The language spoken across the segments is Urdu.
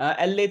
LA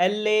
LA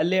LA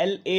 LA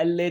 LA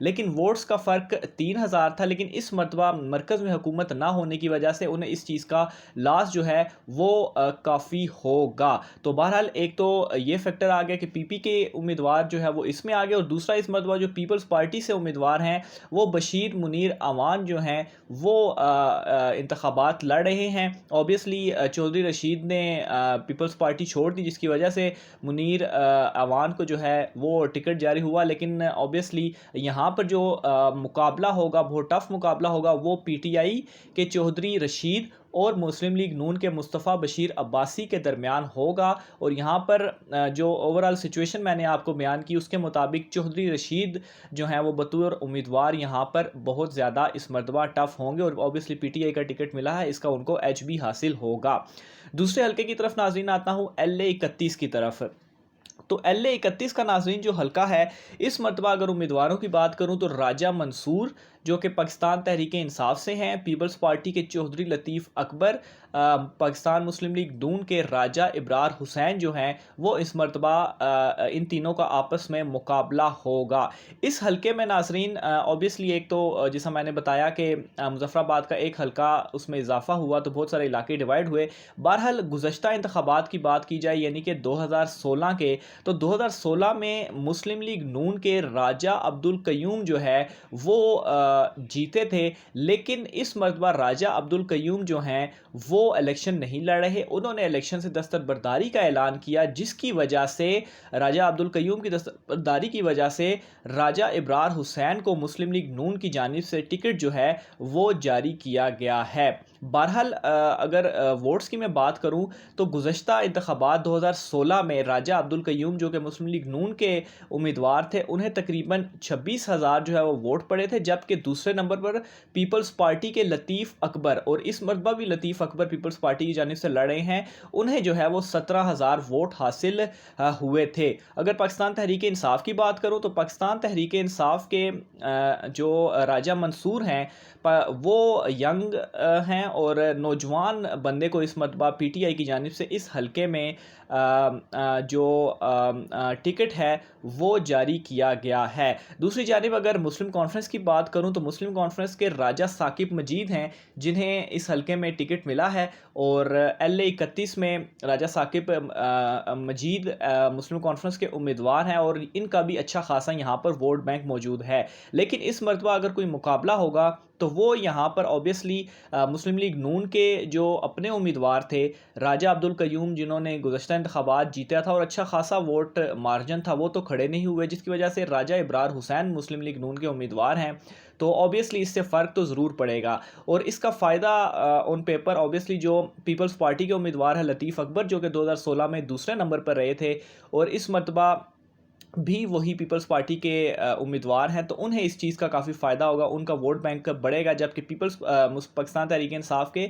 لیکن ووٹس کا فرق 3000 تھا، لیکن اس مرتبہ مرکز میں حکومت نہ ہونے کی وجہ سے انہیں اس چیز کا لاس جو ہے وہ کافی ہوگا۔ تو بہرحال ایک تو یہ فیکٹر آ گیا کہ پی پی کے امیدوار جو ہے وہ اس میں آ گئے، اور دوسرا اس مرتبہ جو پیپلز پارٹی سے امیدوار ہیں وہ بشیر منیر اعوان جو ہیں وہ انتخابات لڑ رہے ہیں۔ اوبیسلی چودھری رشید نے پیپلز پارٹی چھوڑ دی، جس کی وجہ سے منیر اعوان کو جو ہے وہ ٹکٹ جاری ہوا، لیکن اوبیسلی یہاں پر جو مقابلہ ہوگا، بہت ٹف مقابلہ ہوگا، وہ پی ٹی آئی کے چودھری رشید اور مسلم لیگ نون کے مصطفیٰ بشیر عباسی کے درمیان ہوگا۔ اور یہاں پر جو اوورال سچویشن میں نے آپ کو بیان کی اس کے مطابق چودھری رشید جو ہیں وہ بطور امیدوار یہاں پر بہت زیادہ اس مرتبہ ٹف ہوں گے، اور اوبیسلی پی ٹی آئی کا ٹکٹ ملا ہے، اس کا ان کو ایچ بھی حاصل ہوگا۔ دوسرے حلقے کی طرف ناظرین آتا ہوں، ایل اے 31 کی طرف۔ تو ایل اے 31 کا ناظرین جو حلقہ ہے، اس مرتبہ اگر امیدواروں کی بات کروں تو راجہ منصور جو کہ پاکستان تحریک انصاف سے ہیں، پیپلز پارٹی کے چودھری لطیف اکبر، پاکستان مسلم لیگ نون کے راجہ ابرار حسین جو ہیں وہ اس مرتبہ ان تینوں کا آپس میں مقابلہ ہوگا۔ اس حلقے میں ناظرین اوبیسلی ایک تو جیسا میں نے بتایا کہ مظفر آباد کا ایک حلقہ اس میں اضافہ ہوا تو بہت سارے علاقے ڈیوائیڈ ہوئے۔ بہرحال گزشتہ انتخابات کی بات کی جائے یعنی کہ 2016 کے، تو 2016 میں مسلم لیگ نون کے راجہ عبدالقیوم جو ہے وہ جیتے تھے، لیکن اس مرتبہ راجہ عبدالقیوم جو ہیں وہ الیکشن نہیں لڑ رہے، انہوں نے الیکشن سے دستبرداری کا اعلان کیا، جس کی وجہ سے راجہ عبدالقیوم کی دستبرداری کی وجہ سے راجہ ابرار حسین کو مسلم لیگ نون کی جانب سے ٹکٹ جو ہے وہ جاری کیا گیا ہے۔ بہرحال اگر ووٹس کی میں بات کروں تو گزشتہ انتخابات 2016 میں راجہ عبدالقیوم جو کہ مسلم لیگ نون کے امیدوار تھے، انہیں تقریباً 26,000 جو ہے وہ ووٹ پڑے تھے، جبکہ دوسرے نمبر پر پیپلز پارٹی کے لطیف اکبر، اور اس مرتبہ بھی لطیف اکبر پیپلز پارٹی کی جانب سے لڑ رہے ہیں، انہیں جو ہے وہ 17,000 ووٹ حاصل ہوئے تھے۔ اگر پاکستان تحریک انصاف کی بات کروں تو پاکستان تحریک انصاف کے جو راجہ منصور ہیں وہ ینگ ہیں، اور نوجوان بندے کو اس مرتبہ پی ٹی آئی کی جانب سے اس حلقے میں جو ٹکٹ ہے وہ جاری کیا گیا ہے۔ دوسری جانب اگر مسلم کانفرنس کی بات کروں تو مسلم کانفرنس کے راجہ ثاقب مجید ہیں جنہیں اس حلقے میں ٹکٹ ملا ہے، اور ایل اے 31 میں راجہ ثاقب مجید مسلم کانفرنس کے امیدوار ہیں، اور ان کا بھی اچھا خاصا یہاں پر ووٹ بینک موجود ہے۔ لیکن اس مرتبہ اگر کوئی مقابلہ ہوگا تو وہ یہاں پر اوبیسلی مسلم لیگ نون کے جو اپنے امیدوار تھے راجہ عبدالقیوم، جنہوں نے گزشتہ انتخابات جیتا تھا اور اچھا خاصا ووٹ مارجن تھا، وہ تو کھڑے نہیں ہوئے، جس کی وجہ سے راجہ ابرار حسین مسلم لیگ نون کے امیدوار ہیں، تو اوبیسلی اس سے فرق تو ضرور پڑے گا۔ اور اس کا فائدہ آن پیپر اوبیسلی جو پیپلز پارٹی کے امیدوار ہیں لطیف اکبر جو کہ 2016 میں دوسرے نمبر پر رہے تھے اور اس مرتبہ بھی وہی پیپلز پارٹی کے امیدوار ہیں، تو انہیں اس چیز کا کافی فائدہ ہوگا، ان کا ووٹ بینک بڑھے گا، جبکہ پاکستان تحریک انصاف کے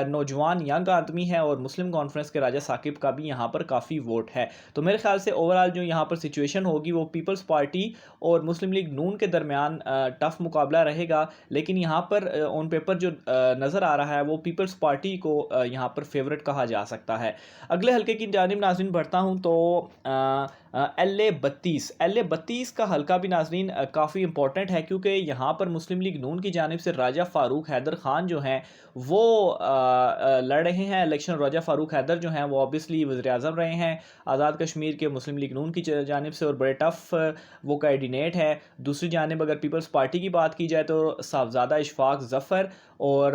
نوجوان ینگ آدمی ہیں اور مسلم کانفرنس کے راجہ ثاقب کا بھی یہاں پر کافی ووٹ ہے۔ تو میرے خیال سے اوورال جو یہاں پر سچویشن ہوگی وہ پیپلز پارٹی اور مسلم لیگ نون کے درمیان ٹف مقابلہ رہے گا، لیکن یہاں پر آن پیپر جو نظر آ رہا ہے وہ پیپلز پارٹی کو یہاں پر فیورٹ کہا جا سکتا ہے۔ اگلے حلقے کی جانب ناظرین بڑھتا ہوں تو ایل اے 32 کا حلقہ بھی ناظرین کافی امپورٹنٹ ہے، کیونکہ یہاں پر مسلم لیگ نون کی جانب سے راجہ فاروق حیدر خان جو ہیں وہ لڑ رہے ہیں الیکشن۔ راجہ فاروق حیدر جو ہیں وہ اوبیسلی وزیر اعظم رہے ہیں آزاد کشمیر کے مسلم لیگ نون کی جانب سے، اور بڑے ٹف وہ کینڈیڈیٹ ہے۔ دوسری جانب اگر پیپلز پارٹی کی بات کی جائے تو صاحبزادہ اشفاق ظفر اور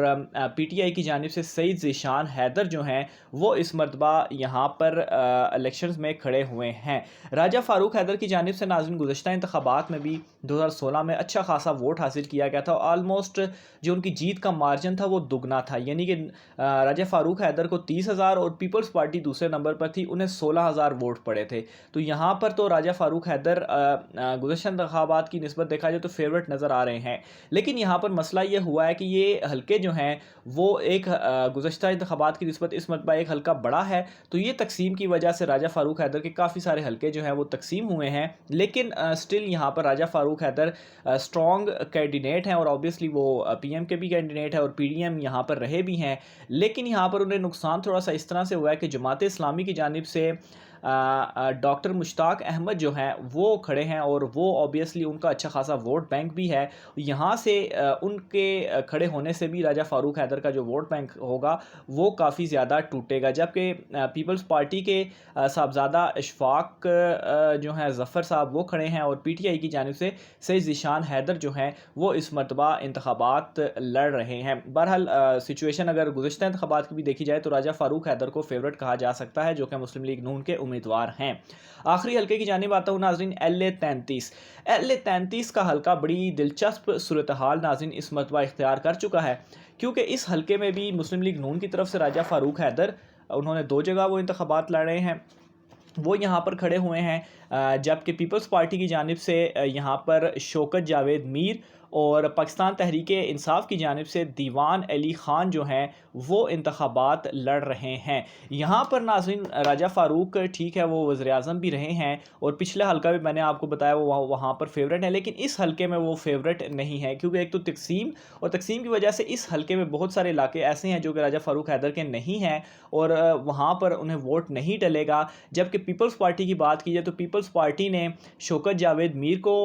پی ٹی آئی کی جانب سے سعید ذیشان حیدر جو ہیں وہ اس مرتبہ یہاں پر الیکشنز میں کھڑے ہوئے ہیں۔ راجہ فاروق حیدر کی جانب سے ناظرین گزشتہ انتخابات میں بھی 2016 میں اچھا خاصا ووٹ حاصل کیا گیا تھا، آلموسٹ جو ان کی جیت کا مارجن تھا وہ دگنا تھا، یعنی کہ راجہ فاروق حیدر کو 30,000 اور پیپلز پارٹی دوسرے نمبر پر تھی، انہیں 16,000 ووٹ پڑے تھے۔ تو یہاں پر تو راجہ فاروق حیدر گزشتہ انتخابات کی نسبت دیکھا جائے تو فیورٹ نظر آ رہے ہیں، لیکن یہاں پر مسئلہ یہ ہوا ہے کہ یہ حلقے جو ہیں وہ ایک گزشتہ انتخابات کی نسبت اس مرتبہ ایک حلقہ بڑا ہے، تو یہ تقسیم کی وجہ سے راجہ فاروق حیدر کے کافی سارے حلقے جو ہیں وہ تقسیم ہوئے ہیں، لیکن سٹل یہاں پر راجہ فاروق حیدر سٹرونگ کینڈیڈیٹ ہیں اور اوبیسلی وہ پی ایم کے بھی کینڈیڈیٹ ہیں اور پی ڈی ایم یہاں پر رہے بھی ہیں، لیکن یہاں پر انہیں نقصان تھوڑا سا اس طرح سے ہوا ہے کہ جماعت اسلامی کی جانب سے ڈاکٹر مشتاق احمد جو ہیں وہ کھڑے ہیں، اور وہ اوبیسلی ان کا اچھا خاصا ووٹ بینک بھی ہے. یہاں سے ان کے کھڑے ہونے سے بھی راجہ فاروق حیدر کا جو ووٹ بینک ہوگا وہ کافی زیادہ ٹوٹے گا. جبکہ پیپلز پارٹی کے صاحبزادہ اشفاق جو ہیں ظفر صاحب وہ کھڑے ہیں، اور پی ٹی آئی کی جانب سے سید ذیشان حیدر جو ہیں وہ اس مرتبہ انتخابات لڑ رہے ہیں. بہرحال سچویشن اگر گزشتہ انتخابات کی بھی دیکھی جائے تو راجہ فاروق حیدر کو فیورٹ کہا جا سکتا ہے، جو کہ مسلم لیگ نون کے امیدوار ہیں. آخری حلقے کی جانب آتا ہوں ناظرین، L33 کا حلقہ بڑی دلچسپ صورتحال ناظرین اس مرتبہ اختیار کر چکا ہے، کیونکہ اس حلقے میں بھی مسلم لیگ نون کی طرف سے راجہ فاروق حیدر، انہوں نے 2 جگہ وہ انتخابات لڑ رہے ہیں، وہ یہاں پر کھڑے ہوئے ہیں. جبکہ پیپلز پارٹی کی جانب سے یہاں پر شوکت جاوید میر اور پاکستان تحریک انصاف کی جانب سے دیوان علی خان جو ہیں وہ انتخابات لڑ رہے ہیں. یہاں پر ناظرین راجہ فاروق ٹھیک ہے وہ وزیر اعظم بھی رہے ہیں، اور پچھلے حلقہ بھی میں نے آپ کو بتایا وہ وہاں پر فیورٹ ہے، لیکن اس حلقے میں وہ فیورٹ نہیں ہے، کیونکہ ایک تو تقسیم کی وجہ سے اس حلقے میں بہت سارے علاقے ایسے ہیں جو کہ راجہ فاروق حیدر کے نہیں ہیں، اور وہاں پر انہیں ووٹ نہیں ڈلے گا. جبکہ پیپلز پارٹی کی بات کی جائے تو پیپلز پارٹی نے شوکت جاوید میر کو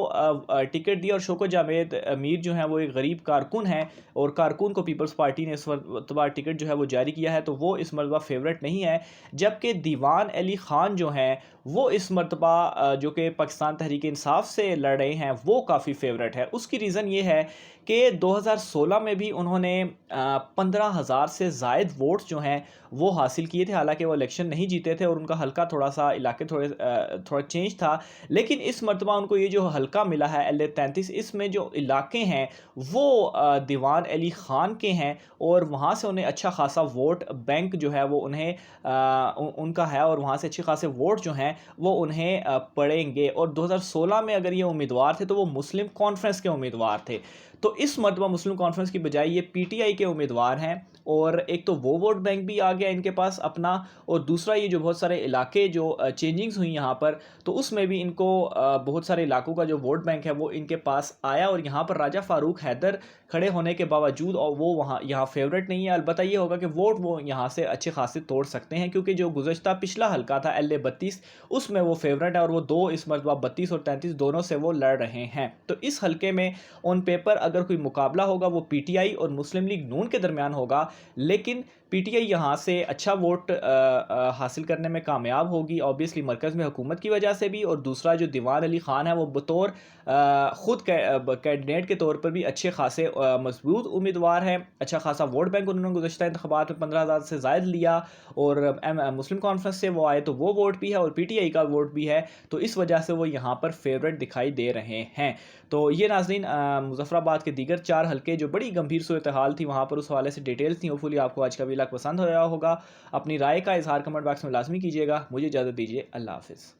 ٹکٹ دی، اور شوکت جاوید میر جو ہیں وہ ایک غریب کارکن ہیں، اور کارکن کو پیپلز پارٹی نے اس مرتبہ ٹکٹ جو ہے وہ جاری کیا ہے، تو وہ اس مرتبہ فیورٹ نہیں ہے. جبکہ دیوان علی خان جو ہیں وہ اس مرتبہ جو کہ پاکستان تحریک انصاف سے لڑ رہے ہیں وہ کافی فیورٹ ہے. اس کی ریزن یہ ہے کہ 2016 میں بھی انہوں نے 15,000 سے زائد ووٹس جو ہیں وہ حاصل کیے تھے، حالانکہ وہ الیکشن نہیں جیتے تھے اور ان کا حلقہ تھوڑا سا علاقے تھوڑا چینج تھا. لیکن اس مرتبہ ان کو یہ جو حلقہ ملا ہے L33، اس میں جو علاقے ہیں وہ دیوان علی خان کے ہیں، اور وہاں سے انہیں اچھا خاصا ووٹ بینک جو ہے وہ انہیں ان کا ہے، اور وہاں سے اچھے خاصے ووٹ جو ہیں وہ انہیں پڑیں گے. اور 2016 میں اگر یہ امیدوار تھے تو وہ مسلم کانفرنس کے امیدوار تھے، تو اس مرتبہ مسلم کانفرنس کی بجائے یہ پی ٹی آئی کے امیدوار ہیں. اور ایک تو وہ ووٹ بینک بھی آ گیا ان کے پاس اپنا، اور دوسرا یہ جو بہت سارے علاقے جو چینجنگز ہوئی یہاں پر، تو اس میں بھی ان کو بہت سارے علاقوں کا جو ووٹ بینک ہے وہ ان کے پاس آیا. اور یہاں پر راجہ فاروق حیدر کھڑے ہونے کے باوجود اور وہ یہاں فیورٹ نہیں ہے. البتہ یہ ہوگا کہ ووٹ وہ یہاں سے اچھے خاصے توڑ سکتے ہیں، کیونکہ جو گزشتہ پچھلا حلقہ تھا L32 اس میں وہ فیورٹ ہے، اور وہ 2 اس مرتبہ 32 اور 33 دونوں سے وہ لڑ رہے ہیں. تو اس حلقے میں آن پیپر اگر کوئی مقابلہ ہوگا وہ پی ٹی آئی اور مسلم لیگ نون کے درمیان ہوگا، لیکن پی ٹی آئی یہاں سے اچھا ووٹ حاصل کرنے میں کامیاب ہوگی، اوبیسلی مرکز میں حکومت کی وجہ سے بھی، اور دوسرا جو دیوان علی خان ہے وہ بطور خود کینڈیڈیٹ کے طور پر بھی اچھے خاصے مضبوط امیدوار ہیں. اچھا خاصا ووٹ بینک انہوں نے گزشتہ انتخابات میں 15,000 سے زائد لیا، اور مسلم کانفرنس سے وہ آئے تو وہ ووٹ بھی ہے اور پی ٹی آئی کا ووٹ بھی ہے، تو اس وجہ سے وہ یہاں پر فیورٹ دکھائی دے رہے ہیں. تو یہ ناظرین مظفر آباد کے دیگر 4 حلقے جو بڑی گمبھیر صورتحال تھی وہاں پر اس حوالے سے ڈیٹیلز تھیں. ہوپفلی آپ کو آج کا ویلاگ پسند ہو رہا ہوگا. اپنی رائے کا اظہار کمنٹ باکس میں لازمی کیجیے گا. مجھے اجازت دیجیے، اللہ حافظ.